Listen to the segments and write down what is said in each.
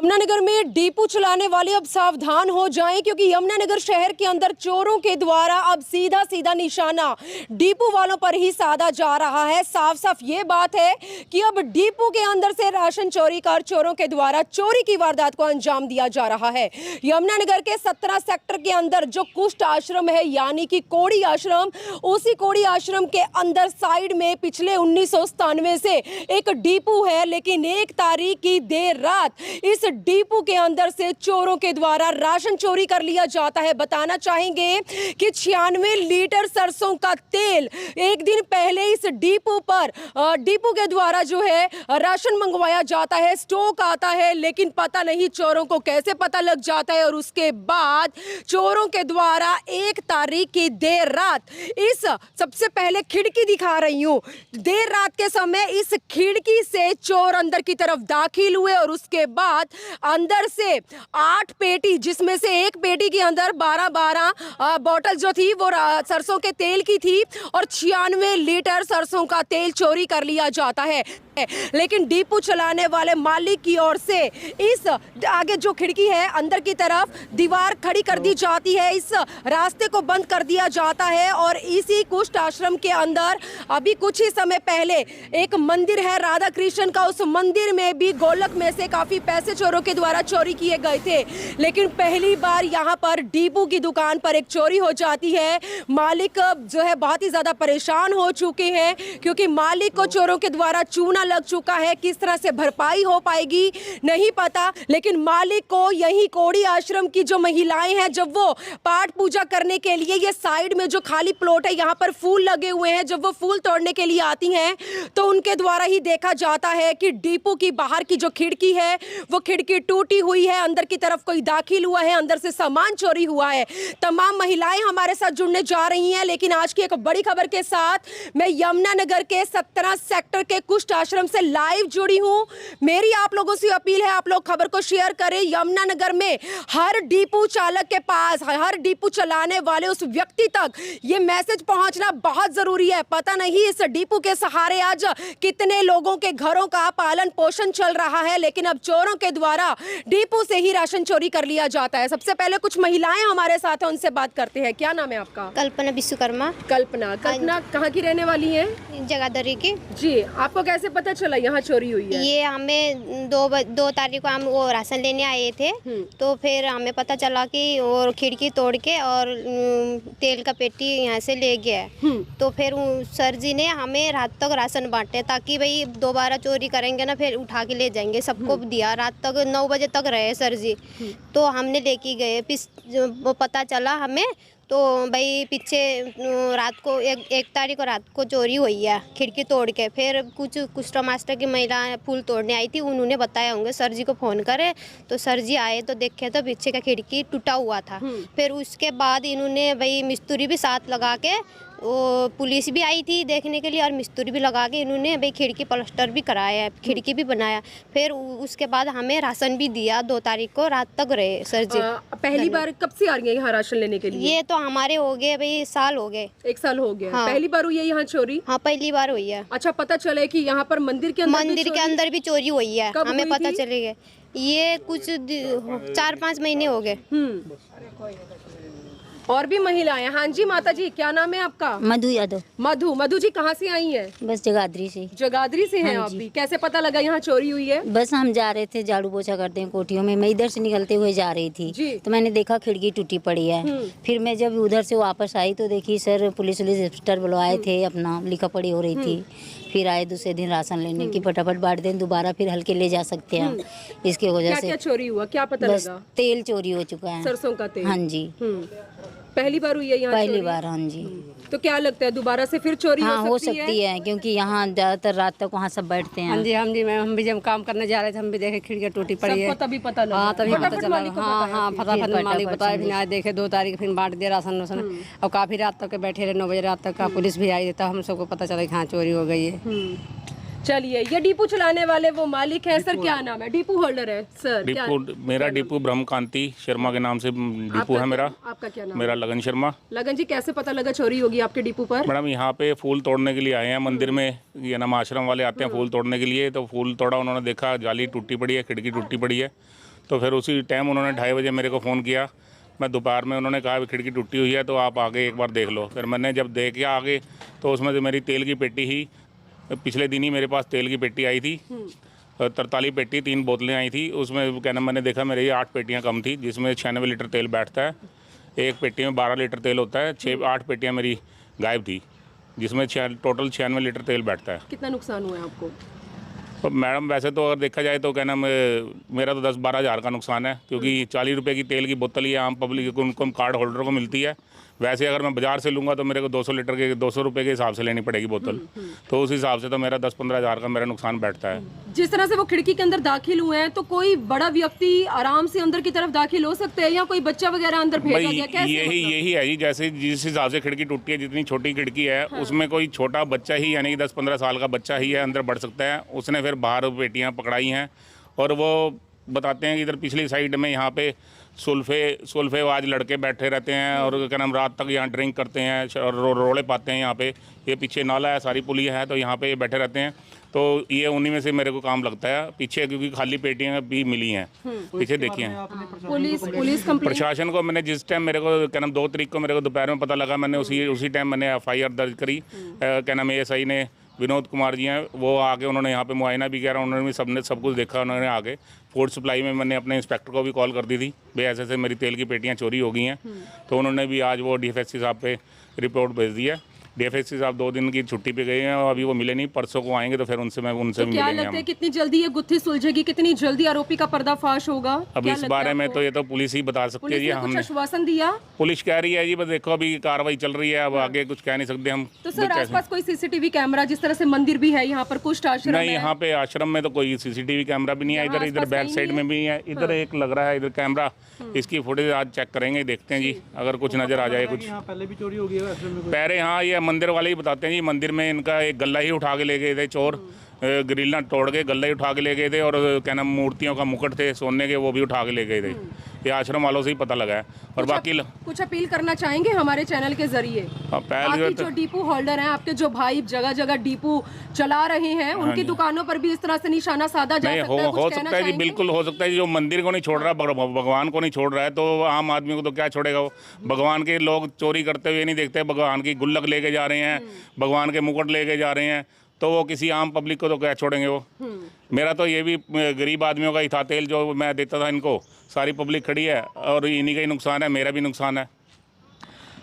यमुनानगर में डिपो चलाने वाले अब सावधान हो जाएं, क्योंकि यमुनानगर शहर के अंदर चोरों के द्वारा अब सीधा सीधा निशाना डिपो वालों पर ही साधा जा रहा है। साफ साफ ये बात है कि अब डिपो के अंदर से राशन चोरी कर चोरों के द्वारा चोरी की वारदात को अंजाम दिया जा रहा है। यमुनानगर के 17 सेक्टर के अंदर जो कुष्ठ आश्रम है, यानी कि कोड़ी आश्रम, उसी कोड़ी आश्रम के अंदर साइड में पिछले 1997 से एक डिपो है, लेकिन 1 तारीख की देर रात इस डिपो के अंदर से चोरों के द्वारा राशन चोरी कर लिया जाता है। बताना चाहेंगे कि 96 लीटर सरसों का तेल एक दिन पहले इस डिपो पर डिपो के द्वारा जो है राशन मंगवाया जाता है, स्टॉक आता है, लेकिन पता नहीं चोरों को कैसे पता लग जाता है। और उसके बाद चोरों के द्वारा 1 तारीख की देर रात इस सबसे पहले खिड़की दिखा रही हूं, देर रात के समय इस खिड़की से चोर अंदर की तरफ दाखिल हुए और उसके बाद अंदर से 8 पेटी, जिसमें से एक पेटी के अंदर 12 बोतल जो थी वो सरसों के तेल की थी और 96 लीटर सरसों का तेल चोरी कर लिया जाता है। लेकिन डिपो चलाने वाले मालिक की ओर से इस आगे जो खिड़की है अंदर की तरफ दीवार खड़ी कर दी जाती है, इस रास्ते को बंद कर दिया जाता है। और इसी कुष्ठ आश्रम के अंदर अभी कुछ ही समय पहले एक मंदिर है राधा कृष्ण का, उस मंदिर में भी गोलक में से काफी पैसे चोरों के द्वारा चोरी किए गए थे। लेकिन पहली बार यहाँ पर डिपो की दुकान पर एक चोरी हो जाती है। मालिक जो है बहुत ही ज्यादा परेशान हो चुके हैं, क्योंकि मालिक को चोरों के द्वारा चूना लग चुका है। किस तरह से भरपाई हो पाएगी नहीं पता, लेकिन मालिक को यही कोड़ी आश्रम की जो महिलाएं हैं, जब वो पाठ पूजा करने के लिए ये साइड में जो खाली प्लॉट है यहाँ पर फूल लगे हुए हैं, जब वो फूल तोड़ने के लिए आती हैं तो उनके द्वारा ही देखा जाता है कि डिपो की बाहर की जो खिड़की है वो खिड़की टूटी हुई है, अंदर की तरफ कोई दाखिल हुआ है, अंदर से सामान चोरी हुआ है। तमाम महिलाएं हमारे साथ जुड़ने जा रही हैं, लेकिन आज की एक बड़ी खबर के साथ मैं यमुनानगर के 17 सेक्टर के कुष्ठ आश्रम से लाइव जुड़ी हूं। मेरी आप लोगों से अपील है, आप लोग खबर को शेयर करें। यमुनानगर में हर डिपो चालक के पास, हर डिपो चलाने वाले उस व्यक्ति तक ये मैसेज पहुंचना बहुत जरूरी है। पता नहीं इस डिपो के सहारे आज कितने लोगों के घरों का पालन पोषण चल रहा है, लेकिन अब चोरों के द्वारा डिपो से ही राशन चोरी कर लिया जाता है। सबसे पहले कुछ महिलाएं हमारे साथ हैं, उनसे बात करते हैं। क्या नाम है आपका? कल्पना विश्वकर्मा। कल्पना कहाँ की रहने वाली है? जगाधरी की। जी, आपको कैसे पता चला यहाँ चोरी हुई है? ये हमें 2 तारीख को हम वो राशन लेने आए थे, तो फिर हमें पता चला कि और खिड़की तोड़ के और तेल का पेटी यहाँ से ले गया। तो फिर सर जी ने हमें रात तक राशन बांटे, ताकि भाई दोबारा चोरी करेंगे ना फिर उठा के ले जाएंगे। सबको दिया, रात तक 9 बजे तक रहे सर जी। तो हमने लेके गए, वो पता चला हमें तो भाई पीछे रात को 1 तारीख को रात को चोरी हुई है खिड़की तोड़ के। फिर कुछ मास्टर की महिला फूल तोड़ने आई थी, उन्होंने बताया होंगे, सर जी को फ़ोन करे तो सर जी आए तो देखे तो पीछे का खिड़की टूटा हुआ था। फिर उसके बाद इन्होंने भाई मिस्त्री भी साथ लगा के, वो पुलिस भी आई थी देखने के लिए और मिस्त्री भी लगा के इन्होंने भाई खिड़की प्लास्टर भी कराया, खिड़की भी बनाया। फिर उसके बाद हमें राशन भी दिया। 2 तारीख को रात तक रहे सर जी। पहली बार कब से आ रही है यहाँ राशन लेने के लिए? ये तो हमारे हो गए भाई साल हो गए। 1 साल हो गया। हाँ। पहली बार हुई है यहाँ चोरी? हाँ, पहली बार हुई है। अच्छा, पता चला कि यहाँ पर मंदिर के अंदर भी चोरी हुई है। हमें पता चलेगा ये कुछ 4-5 महीने हो गए। और भी महिलाएं। हाँ जी माता जी, क्या नाम है आपका? मधु यादव। मधु जी कहाँ से आई हैं? बस जगाधरी से। जगाधरी से हैं हाँ आप जी। भी? कैसे पता लगा यहाँ चोरी हुई है? बस हम जा रहे थे, झाड़ू पोछा करते हैं कोठियों में, मैं इधर से निकलते हुए जा रही थी जी। तो मैंने देखा खिड़की टूटी पड़ी है। फिर मैं जब उधर से वापस आई तो देखी सर पुलिस इंस्पेक्टर बुलवाए थे, अपना लिखा पड़ी हो रही थी। फिर आए दूसरे दिन राशन लेने की, फटाफट बांट दें, दोबारा फिर हल्के ले जा सकते हैं। इसकी वजह से क्या चोरी हुआ, क्या पता बस लगा? तेल चोरी हो चुका है, सरसों का तेल। हाँ जी। पहली बार हुई है यहाँ पहली चोरी? बार, हाँ जी। तो क्या लगता है दोबारा से फिर चोरी हाँ हो सकती है, क्योंकि यहाँ ज्यादातर रात तक वहाँ सब बैठते हैं। हाँ जी मैम, हम भी जब काम करने जा रहे थे हम भी देखे खिड़की टूटी पड़ी है। सबको तभी पता लगा? हाँ तभी पता फटाफट चला। मालिक को हाँ बताया हाँ फिर? फटाफट मालिक बताया। फिर आए देखे 2 तारीख फिर बांट दिया राशन। और काफी रात तक बैठे रहे, 9 बजे रात तक का पुलिस भी आई, तब हम सबको पता चला कि हाँ चोरी हो गई है। चलिए, ये डिपो चलाने वाले वो मालिक है। सर क्या नाम है? डिपो होल्डर है सर? डिपो मेरा डिपो ब्रह्मकांति शर्मा के नाम से डिपो है मेरा। आपका क्या नाम? मेरा लगन शर्मा। लगन जी, कैसे पता लगा चोरी होगी आपके डिपो पर? मैडम यहाँ पे फूल तोड़ने के लिए आए हैं मंदिर में, ये नाम आश्रम वाले आते हैं फूल तोड़ने के लिए। तो फूल तोड़ा, उन्होंने देखा जाली टूटी पड़ी है, खिड़की टूटी पड़ी है। तो फिर उसी टाइम उन्होंने 2:30 बजे मेरे को फ़ोन किया। मैं दोपहर में, उन्होंने कहा खिड़की टूटी हुई है तो आप आगे एक बार देख लो। फिर मैंने जब देख आगे तो उसमें से मेरी तेल की पेटी ही, पिछले दिन ही मेरे पास तेल की पेटी आई थी, 43 पेटी, 3 बोतलें आई थी। उसमें क्या नाम, मैंने देखा मेरे ये 8 पेटियाँ कम थी, जिसमें 96 लीटर तेल बैठता है। एक पेटी में 12 लीटर तेल होता है। 8 पेटियाँ मेरी गायब थी, जिसमें टोटल 96 लीटर तेल बैठता है। कितना नुकसान हुआ है आपको? तो मैडम वैसे तो अगर देखा जाए तो क्या नाम, मेरा तो 10-12 हज़ार का नुकसान है, क्योंकि 40 रुपये की तेल की बोतल ही आम पब्लिक को, उनको कार्ड होल्डर को मिलती है। वैसे अगर मैं बाज़ार से लूँगा तो मेरे को 200 लीटर के 200 रुपये के हिसाब से लेनी पड़ेगी बोतल। तो उस हिसाब से तो मेरा 10-15 हज़ार का मेरा नुकसान बैठता है। जिस तरह से वो खिड़की के अंदर दाखिल हुए हैं, तो कोई बड़ा व्यक्ति आराम से अंदर की तरफ दाखिल हो सकते हैं या कोई बच्चा वगैरह अंदर भेजा भाई गया? कैसे यही है जी, जैसे जिस हिसाब से खिड़की टूटी है, जितनी छोटी खिड़की है उसमें कोई छोटा बच्चा ही, यानी कि 10-15 साल का बच्चा ही है, अंदर बढ़ सकता है। उसने फिर बाहर पेटियाँ पकड़ाई हैं और वो बताते हैं कि इधर पिछली साइड में यहाँ पे सुल्फेबाज लड़के बैठे रहते हैं और क्या नाम, रात तक यहाँ ड्रिंक करते हैं और रोड़े पाते हैं। यहाँ पे ये पीछे नाला है, सारी पुलिया है, तो यहाँ पे ये बैठे रहते हैं। तो ये उन्हीं में से मेरे को काम लगता है पीछे, क्योंकि खाली पेटियाँ भी मिली हैं पीछे, देखिए हैं। पुलिस कंप्लेंट प्रशासन को मैंने जिस टाइम मेरे को क्या नाम 2 तारीख को मेरे को दोपहर में पता लगा, मैंने उसी टाइम मैंने FIR दर्ज करी। क्या नाम, ASI ने, विनोद कुमार जी हैं, वो आके उन्होंने यहाँ पे मुआयना भी किया, उन्होंने भी सबने सब कुछ देखा। उन्होंने आगे फूड सप्लाई में मैंने अपने इंस्पेक्टर को भी कॉल कर दी थी, भाई ऐसे मेरी तेल की पेटियाँ चोरी हो गई हैं। तो उन्होंने भी आज वो DFSC साहब पे रिपोर्ट भेज दी है। DFSC साहब 2 दिन की छुट्टी पे गए हैं और अभी वो मिले नहीं, परसों को आएंगे तो फिर उनसे भी क्या मिलेंगे लगता है हम। कितनी जल्दी ये गुत्थी सुलझेगी, कितनी जल्दी आरोपी का पर्दाफाश होगा? अब क्या इस लगता है बारे में आपको? तो ये तो पुलिस ही बता सकती है पुलिस जी। ने कुछ हमने, आश्वासन दिया? पुलिस कह रही है जी, बस देखो अभी कार्रवाई चल रही है, अब आगे कुछ कह नहीं सकते हम। तो सर आसपास कोई CCTV कैमरा, जिस तरह से मंदिर भी है यहाँ पर, कुछ आश्रम नहीं, है? यहाँ पे आश्रम में तो कोई CCTV कैमरा भी नहीं है। इधर आसपास बैक कहीं साइड नहीं में भी है, इधर एक लग रहा है इधर कैमरा। इसकी फुटेज आज चेक करेंगे, देखते हैं जी, अगर कुछ नज़र आ जाए कुछ। यहाँ पहले भी चोरी हो गई है आश्रम में? पहले हाँ, ये मंदिर वाले ही बताते हैं जी, मंदिर में इनका एक गल्ला ही उठा के ले गए थे चोर, ग्रिल ना तोड़ के गल्ला ही उठा के ले गए थे, और क्या नाम, मूर्तियों का मुकुट थे सोने के, वो भी उठा के ले गए थे। ये आश्रम वालों से ही पता लगा है। और बाकी कुछ अपील करना चाहेंगे हमारे चैनल के जरिए? पहले जो डिपो होल्डर हैं आपके, जो भाई जगह जगह डिपो चला रहे हैं, उनकी दुकानों पर भी इस तरह से निशाना साधा जा नहीं, सकता है? हो सकता है जी, बिल्कुल हो सकता है। जो मंदिर को नहीं छोड़ रहा, भगवान को नहीं छोड़ रहा है, तो आम आदमी को तो क्या छोड़ेगा वो। भगवान के लोग चोरी करते हुए नहीं देखते, भगवान की गुल्लक लेके जा रहे हैं, भगवान के मुकुट लेके जा रहे हैं, तो वो किसी आम पब्लिक को तो क्या छोड़ेंगे वो। मेरा तो ये भी गरीब आदमियों का ही था, तेल जो मैं देता था इनको, सारी पब्लिक खड़ी है और इन्हीं का ही नुकसान है, मेरा भी नुकसान है।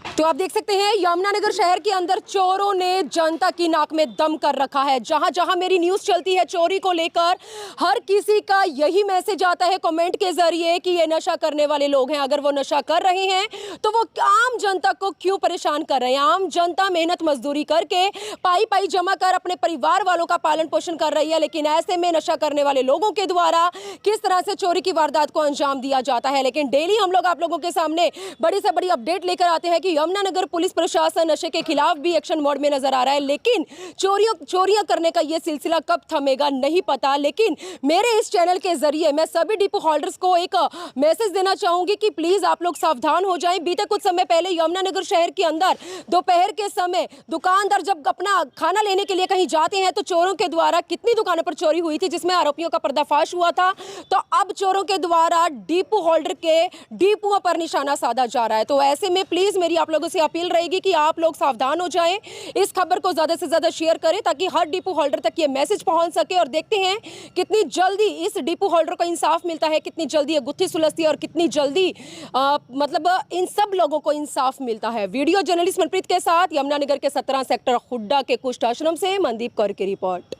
तो आप देख सकते हैं यमुनानगर शहर के अंदर चोरों ने जनता की नाक में दम कर रखा है। जहां जहां मेरी न्यूज चलती है चोरी को लेकर, हर किसी का यही मैसेज आता है कमेंट के जरिए कि ये नशा करने वाले लोग हैं। अगर वो नशा कर रहे हैं तो वो आम जनता को क्यों परेशान कर रहे हैं? आम जनता मेहनत मजदूरी करके पाई जमा कर अपने परिवार वालों का पालन पोषण कर रही है, लेकिन ऐसे में नशा करने वाले लोगों के द्वारा किस तरह से चोरी की वारदात को अंजाम दिया जाता है। लेकिन डेली हम लोग आप लोगों के सामने बड़ी से बड़ी अपडेट लेकर आते हैं कि यमुनानगर पुलिस प्रशासन नशे के खिलाफ भी एक्शन मोड में नजर आ रहा है, लेकिन चोरियां करने का ये सिलसिला कब थमेगा नहीं पता। लेकिन मेरे इस चैनल के जरिए मैं सभी डिपो होल्डर्स को एक मैसेज देना चाहूंगी कि प्लीज आप लोग सावधान हो जाएं। बीते कुछ समय पहले यमुनानगर शहर के अंदर दोपहर के समय दुकानदार जब अपना खाना लेने के लिए कहीं जाते हैं तो चोरों के द्वारा कितनी दुकानों पर चोरी हुई थी, जिसमें आरोपियों का पर्दाफाश हुआ था। तो अब चोरों के द्वारा डिपो होल्डर के डिपुओं पर निशाना साधा जा रहा है। तो ऐसे में प्लीज मेरी आप लोगों से अपील रहेगी कि आप लोग सावधान हो जाएं, इस खबर को ज्यादा से ज्यादा शेयर करें ताकि हर डिपो होल्डर तक ये मैसेज पहुंच सके। और देखते हैं कितनी जल्दी इस डिपो होल्डर को इंसाफ मिलता है, कितनी जल्दी ये गुत्थी सुलझती है और कितनी जल्दी मतलब इन सब लोगों को इंसाफ मिलता है। वीडियो जर्नलिस्ट मनप्रीत के साथ यमुनानगर के 17 सेक्टर हुड्डा के कुष्ठ आश्रम से मनदीप कौर की रिपोर्ट।